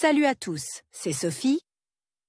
Salut à tous, c'est Sophie.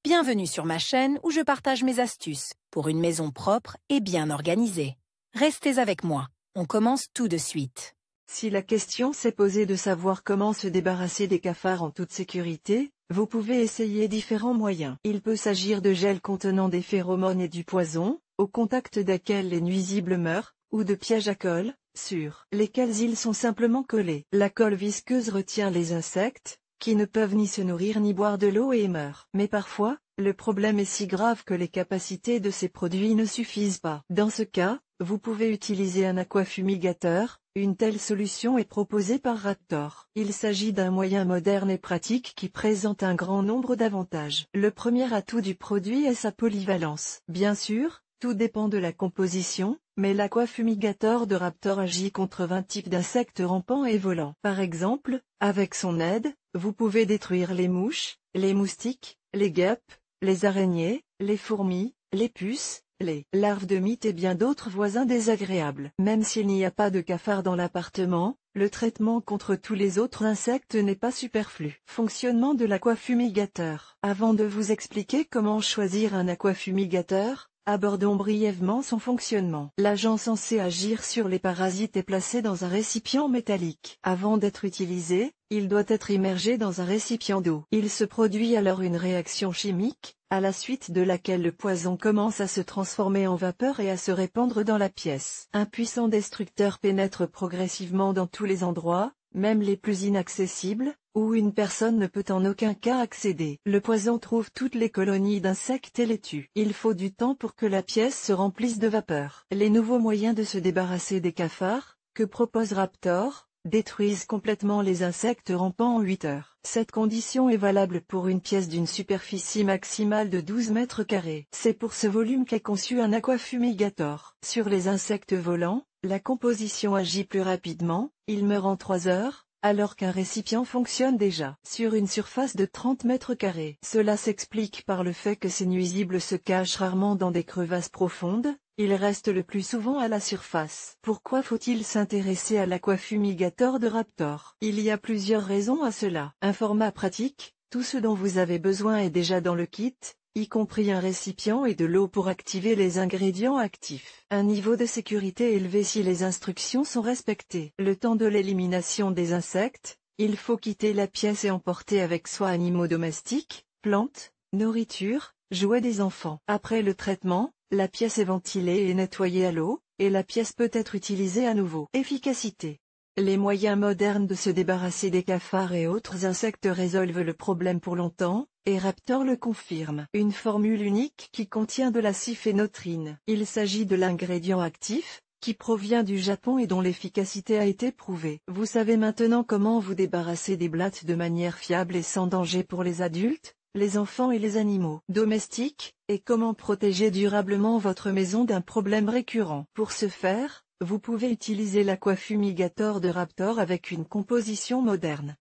Bienvenue sur ma chaîne où je partage mes astuces pour une maison propre et bien organisée. Restez avec moi, on commence tout de suite. Si la question s'est posée de savoir comment se débarrasser des cafards en toute sécurité, vous pouvez essayer différents moyens. Il peut s'agir de gel contenant des phéromones et du poison, au contact desquels les nuisibles meurent, ou de pièges à colle, sur lesquels ils sont simplement collés. La colle visqueuse retient les insectes, qui ne peuvent ni se nourrir ni boire de l'eau et meurent. Mais parfois, le problème est si grave que les capacités de ces produits ne suffisent pas. Dans ce cas, vous pouvez utiliser un aquafumigateur. Une telle solution est proposée par Raptor. Il s'agit d'un moyen moderne et pratique qui présente un grand nombre d'avantages. Le premier atout du produit est sa polyvalence. Bien sûr, tout dépend de la composition, mais l'aquafumigateur de Raptor agit contre 20 types d'insectes rampants et volants. Par exemple, avec son aide, vous pouvez détruire les mouches, les moustiques, les guêpes, les araignées, les fourmis, les puces, les larves de mites et bien d'autres voisins désagréables. Même s'il n'y a pas de cafards dans l'appartement, le traitement contre tous les autres insectes n'est pas superflu. Fonctionnement de l'aquafumigateur. Avant de vous expliquer comment choisir un aquafumigateur, abordons brièvement son fonctionnement. L'agent censé agir sur les parasites est placé dans un récipient métallique. Avant d'être utilisé, il doit être immergé dans un récipient d'eau. Il se produit alors une réaction chimique, à la suite de laquelle le poison commence à se transformer en vapeur et à se répandre dans la pièce. Un puissant destructeur pénètre progressivement dans tous les endroits, même les plus inaccessibles, où une personne ne peut en aucun cas accéder. Le poison trouve toutes les colonies d'insectes et les tue. Il faut du temps pour que la pièce se remplisse de vapeur. Les nouveaux moyens de se débarrasser des cafards, que propose Raptor, détruisent complètement les insectes rampants en 8 heures. Cette condition est valable pour une pièce d'une superficie maximale de 12 mètres carrés. C'est pour ce volume qu'est conçu un aquafumigator. Sur les insectes volants, la composition agit plus rapidement, ils meurent en 3 heures, alors qu'un récipient fonctionne déjà sur une surface de 30 mètres carrés. Cela s'explique par le fait que ces nuisibles se cachent rarement dans des crevasses profondes, ils restent le plus souvent à la surface. Pourquoi faut-il s'intéresser à l'aquafumigator de Raptor? Il y a plusieurs raisons à cela. Un format pratique, tout ce dont vous avez besoin est déjà dans le kit, y compris un récipient et de l'eau pour activer les ingrédients actifs. Un niveau de sécurité élevé si les instructions sont respectées. Le temps de l'élimination des insectes, il faut quitter la pièce et emporter avec soi animaux domestiques, plantes, nourriture, jouets des enfants. Après le traitement, la pièce est ventilée et nettoyée à l'eau, et la pièce peut être utilisée à nouveau. Efficacité. Les moyens modernes de se débarrasser des cafards et autres insectes résolvent le problème pour longtemps, et Raptor le confirme. Une formule unique qui contient de la cyphénotrine. Il s'agit de l'ingrédient actif, qui provient du Japon et dont l'efficacité a été prouvée. Vous savez maintenant comment vous débarrasser des blattes de manière fiable et sans danger pour les adultes, les enfants et les animaux domestiques, et comment protéger durablement votre maison d'un problème récurrent. Pour ce faire, vous pouvez utiliser l'aquafumigator de Raptor avec une composition moderne.